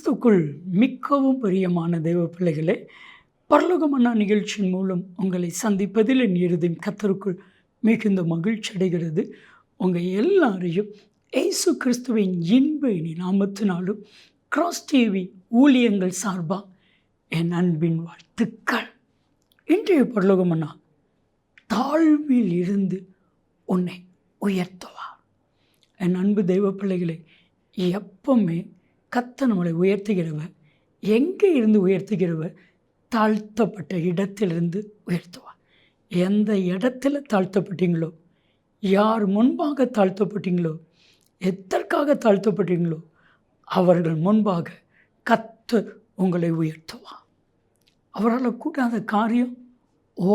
கிறிஸ்துக்குள் மிகவும் பிரியமான தெய்வ பிள்ளைகளே, பரலோகமன்னா நிகழ்ச்சியின் மூலம் உங்களை சந்திப்பதில் என் இருதயம் கர்த்தருக்குள் மிகுந்த மகிழ்ச்சி அடைகிறது. உங்கள் எல்லாரையும் இயேசு கிறிஸ்துவின் இன்ப இனி நாமத்தினாலும் கிராஸ் டிவி ஊழியங்கள் சார்பாக என் அன்பின் வாழ்த்துக்கள். இன்றைய பரலோகமன்னா தாழ்வில் இருந்து உன்னை உயர்த்துவார். என் அன்பு தெய்வ பிள்ளைகளை, எப்பவுமே கர்த்தர் நம்மளை உயர்த்துகிறவர். எங்கே இருந்து உயர்த்துகிறவர்? தாழ்த்தப்பட்ட இடத்திலிருந்து உயர்த்துவார். எந்த இடத்துல தாழ்த்தப்பட்டீங்களோ, யார் முன்பாக தாழ்த்தப்பட்டீங்களோ, எதற்காக தாழ்த்தப்பட்டீங்களோ, அவர்கள் முன்பாக கர்த்தர் உங்களை உயர்த்துவார். அவரால் கூடாத காரியம்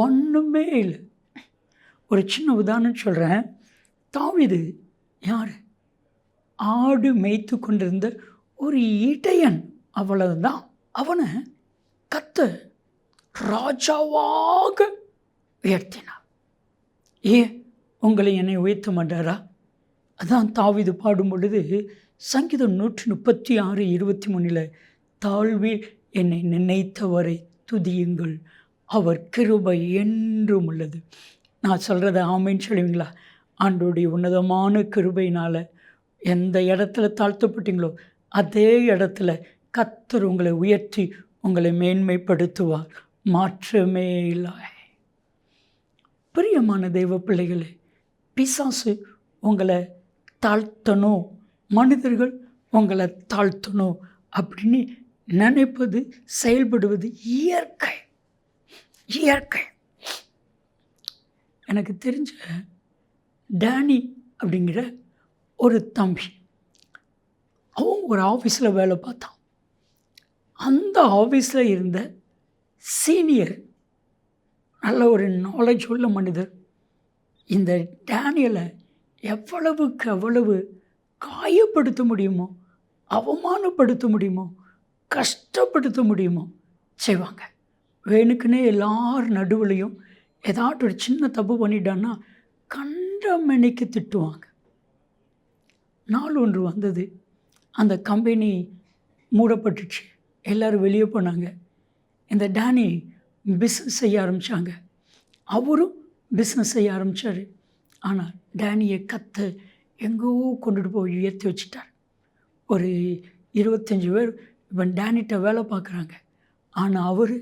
ஒன்றுமே இல்லை. ஒரு சின்ன உதாரணம் சொல்கிறேன். தாவீது யார்? ஆடு மேய்த்து கொண்டிருந்த ஒரு இடையன், அவ்வளவுதான். அவனை கர்த்தர் ராஜாவாக உயர்த்தினார். ஏன் உங்களை என்னை உயர்த்த மாட்டாரா? அதான் தாவீது பாடும் பொழுது சங்கீதம் 136:23 தாழ்வில் என்னை நினைத்தவரை துதியுங்கள், அவர் கிருபை என்றும் உள்ளது. நான் சொல்கிறத ஆமைன்னு சொல்லுவீங்களா? ஆண்டோடைய உன்னதமான கிருபையினால் எந்த இடத்துல தாழ்த்தப்பட்டீங்களோ அதே இடத்துல கர்த்தர் உங்களை உயர்த்தி உங்களை மேன்மைப்படுத்துவார். மாற்றமே இல்லை. பிரியமான தெய்வ பிள்ளைகளே, பிசாசு உங்களை தாழ்த்தணும், மனிதர்கள் உங்களை தாழ்த்தணும் அப்படின்னு நினைப்பது, செயல்படுவது இயற்கை. எனக்கு தெரிஞ்ச டேனி அப்படிங்கிற ஒரு தம்பி, அவன் ஒரு ஆஃபீஸில் வேலை பார்த்தான். அந்த ஆஃபீஸில் இருந்த சீனியர், நல்ல ஒரு நாலேஜ் உள்ள மனிதர், இந்த டேனியலை எவ்வளவுக்கு எவ்வளவு காயப்படுத்த முடியுமோ, அவமானப்படுத்த முடியுமோ, கஷ்டப்படுத்த முடியுமோ செய்வாங்க. வேணுக்குன்னே எல்லார் நடுவுலையும் ஏதாட்டும் ஒரு சின்ன தப்பு பண்ணிட்டான்னா கண்டமணிக்கு திட்டுவாங்க. நாள் ஒன்று வந்தது, அந்த கம்பெனி மூடப்பட்டுச்சு, எல்லோரும் வெளியே போனாங்க. இந்த டேனி பிஸ்னஸ் செய்ய ஆரம்பித்தாங்க. அவரும் பிஸ்னஸ் செய்ய ஆரம்பித்தார். ஆனால் டேனியை கர்த்தர் எங்கோ கொண்டுட்டு போய் உயர்த்தி வச்சுட்டார். ஒரு 25 பேர் இப்போ டேனிட்ட வேலை பார்க்குறாங்க. ஆனால் அவர்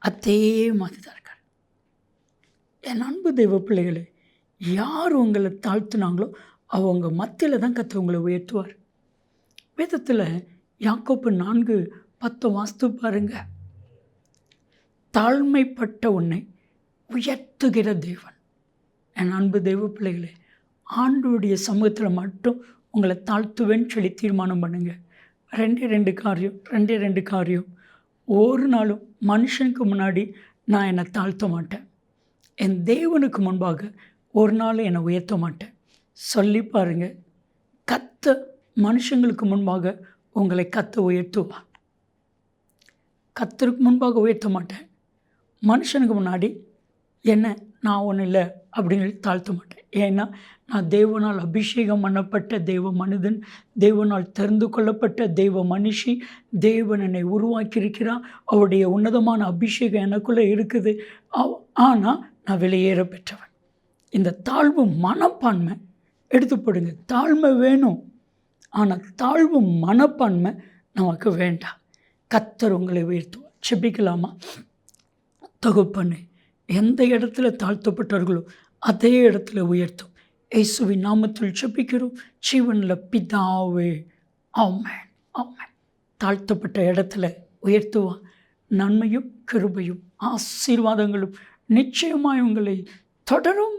அதே மாதிரி தான் இருக்கார். என் அன்பு தெய்வ பிள்ளைகளே, யார் உங்களை தாழ்த்துனாங்களோ அவங்க மத்தியில் தான் கர்த்தர் உங்களை உயர்த்துவார். வேதத்தில் யாக்கோப்பு 4:10 வாஸ்து பாருங்க. தாழ்மைப்பட்ட உன்னை உயர்த்துகிற தேவன். என் அன்பு தெய்வ பிள்ளைகளே, ஆண்டோடைய சமூகத்தில் மட்டும் உங்களை தாழ்த்துவேன்னு சொல்லி தீர்மானம் பண்ணுங்கள். ரெண்டே ரெண்டு காரியம். ஒரு நாளும் மனுஷனுக்கு முன்னாடி நான் என்னை தாழ்த்த மாட்டேன். என் தேவனுக்கு முன்பாக ஒரு நாள் என்னை உயர்த்த மாட்டேன். சொல்லி பாருங்கள். கர்த்தர் மனுஷங்களுக்கு முன்பாக உங்களை கர்த்தர் உயர்த்துவார். கர்த்தருக்கு முன்பாக உயர்த்த மாட்டேன். மனுஷனுக்கு முன்னாடி என்ன நான் ஒன்றும் இல்லை அப்படின்னு தாழ்த்த மாட்டேன். ஏன்னா நான் தேவனால் அபிஷேகம் பண்ணப்பட்ட தேவ மனிதன், தேவனால் தெரிந்து கொள்ளப்பட்ட தேவ மனுஷி. தேவன் என்னை உருவாக்கியிருக்கிறான். அவருடைய உன்னதமான அபிஷேகம் எனக்குள்ளே இருக்குது. ஆனால் நான் வெளியேற பெற்றவன். இந்த தாழ்வு மனப்பான்மை எடுத்துப்படுங்க. தாழ்மை வேணும், ஆனால் தாழ்வு மனப்பான்மை நமக்கு வேண்டாம். கர்த்தர் உங்களை உயர்த்துவார். செபிக்கலாமா? தகப்பனே, எந்த இடத்துல தாழ்த்தப்பட்டார்களோ அதே இடத்துல உயர்த்தும். இயேசுவின் நாமத்தில் செபிக்கிறோம் ஜீவனில் பிதாவே, ஆமென், ஆமென். தாழ்த்தப்பட்ட இடத்துல உயர்த்துவான். நன்மையும் கிருபையும் ஆசீர்வாதங்களும் நிச்சயமாய் உங்களை தொடரும்.